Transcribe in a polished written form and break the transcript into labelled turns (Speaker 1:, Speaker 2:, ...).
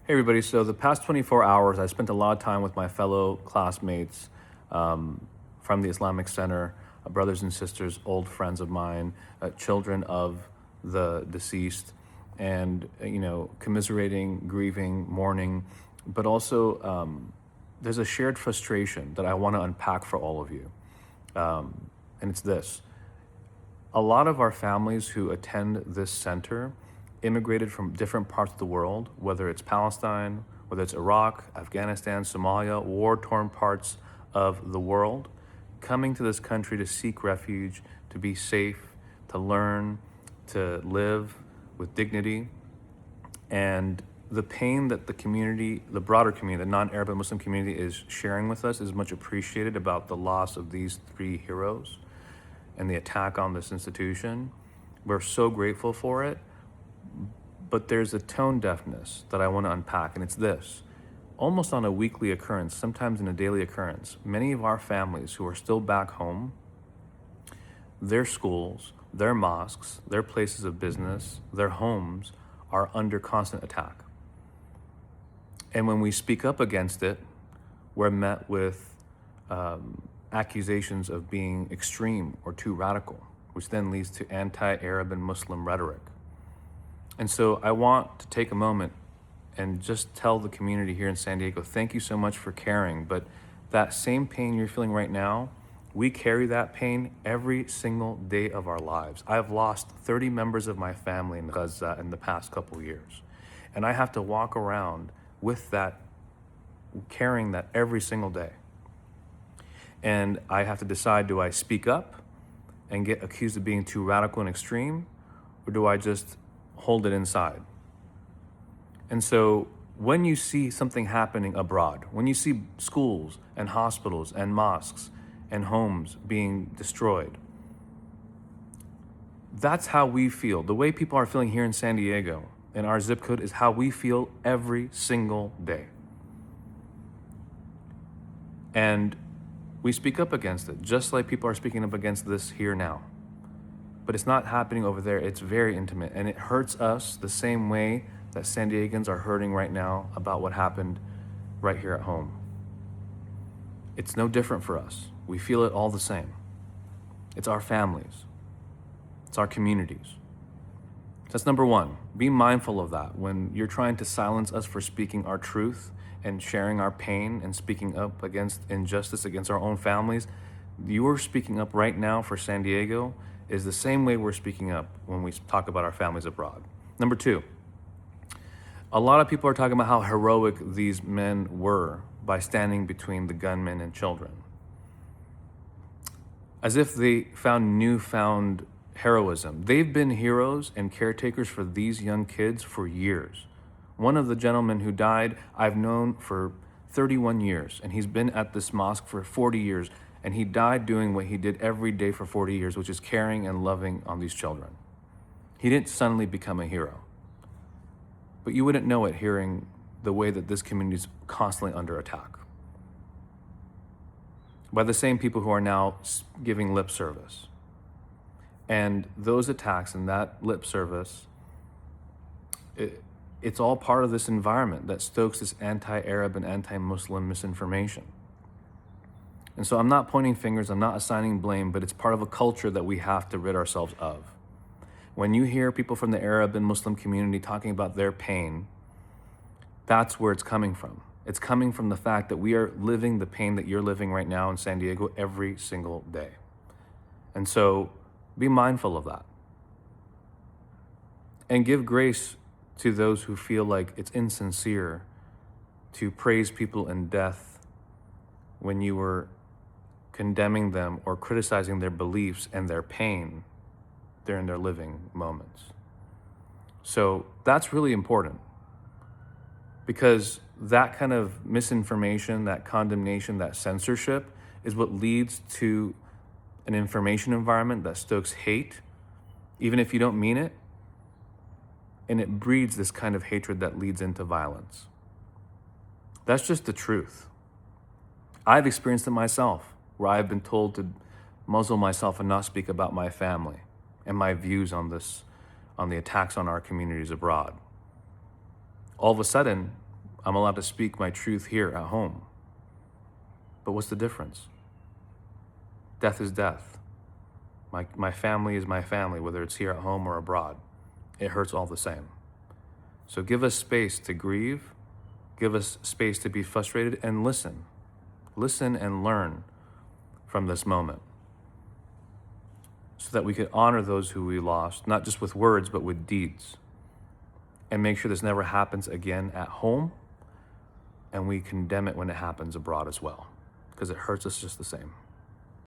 Speaker 1: Hey everybody, so the past 24 hours I spent a lot of time with my fellow classmates from the Islamic Center, brothers and sisters, old friends of mine, children of the deceased, and commiserating, grieving, mourning, but also there's a shared frustration that I want to unpack for all of you. And it's this. A lot of our families who attend this center immigrated from different parts of the world, whether it's Palestine, whether it's Iraq, Afghanistan, Somalia, war-torn parts of the world, coming to this country to seek refuge, to be safe, to learn, to live with dignity. And the pain that the community, the broader community, the non-Arab and Muslim community is sharing with us is much appreciated about the loss of these three heroes and the attack on this institution. We're so grateful for it. But there's a tone deafness that I want to unpack, and it's this. Almost on a weekly occurrence, sometimes in a daily occurrence, many of our families who are still back home, their schools, their mosques, their places of business, their homes are under constant attack. And when we speak up against it, we're met with accusations of being extreme or too radical, which then leads to anti-Arab and Muslim rhetoric. And so I want to take a moment and just tell the community here in San Diego, thank you so much for caring, but that same pain you're feeling right now, we carry that pain every single day of our lives. I've lost 30 members of my family in Gaza in the past couple of years. And I have to walk around with that, carrying that every single day. And I have to decide, do I speak up and get accused of being too radical and extreme, or do I just hold it inside? And so when you see something happening abroad, when you see schools and hospitals and mosques and homes being destroyed, that's how we feel. The way people are feeling here in San Diego, in our zip code, is how we feel every single day. And we speak up against it, just like people are speaking up against this here now. But it's not happening over there. It's very intimate, and it hurts us the same way that San Diegans are hurting right now about what happened right here at home. It's no different for us. We feel it all the same. It's our families. It's our communities. That's number one. Be mindful of that. When you're trying to silence us for speaking our truth and sharing our pain and speaking up against injustice against our own families, you're speaking up right now for San Diego is the same way we're speaking up when we talk about our families abroad. Number two, a lot of people are talking about how heroic these men were by standing between the gunmen and children, as if they found newfound heroism. They've been heroes and caretakers for these young kids for years. One of the gentlemen who died, I've known for 31 years, and he's been at this mosque for 40 years. And he died doing what he did every day for 40 years, which is caring and loving on these children. He didn't suddenly become a hero. But you wouldn't know it hearing the way that this community is constantly under attack by the same people who are now giving lip service. And those attacks and that lip service, it's all part of this environment that stokes this anti-Arab and anti-Muslim misinformation. And so I'm not pointing fingers, I'm not assigning blame, but it's part of a culture that we have to rid ourselves of. When you hear people from the Arab and Muslim community talking about their pain, that's where it's coming from. It's coming from the fact that we are living the pain that you're living right now in San Diego every single day. And so be mindful of that. And give grace to those who feel like it's insincere to praise people in death when you were condemning them or criticizing their beliefs and their pain during their living moments. So that's really important, because that kind of misinformation, that condemnation, that censorship is what leads to an information environment that stokes hate, even if you don't mean it, and it breeds this kind of hatred that leads into violence. That's just the truth. I've experienced it myself, where I've been told to muzzle myself and not speak about my family and my views on the attacks on our communities abroad. All of a sudden, I'm allowed to speak my truth here at home. But what's the difference? Death is death. My family is my family, whether it's here at home or abroad. It hurts all the same. So give us space to grieve, give us space to be frustrated, and listen. Listen and learn from this moment so that we can honor those who we lost, not just with words, but with deeds, and make sure this never happens again at home, and we condemn it when it happens abroad as well, because it hurts us just the same.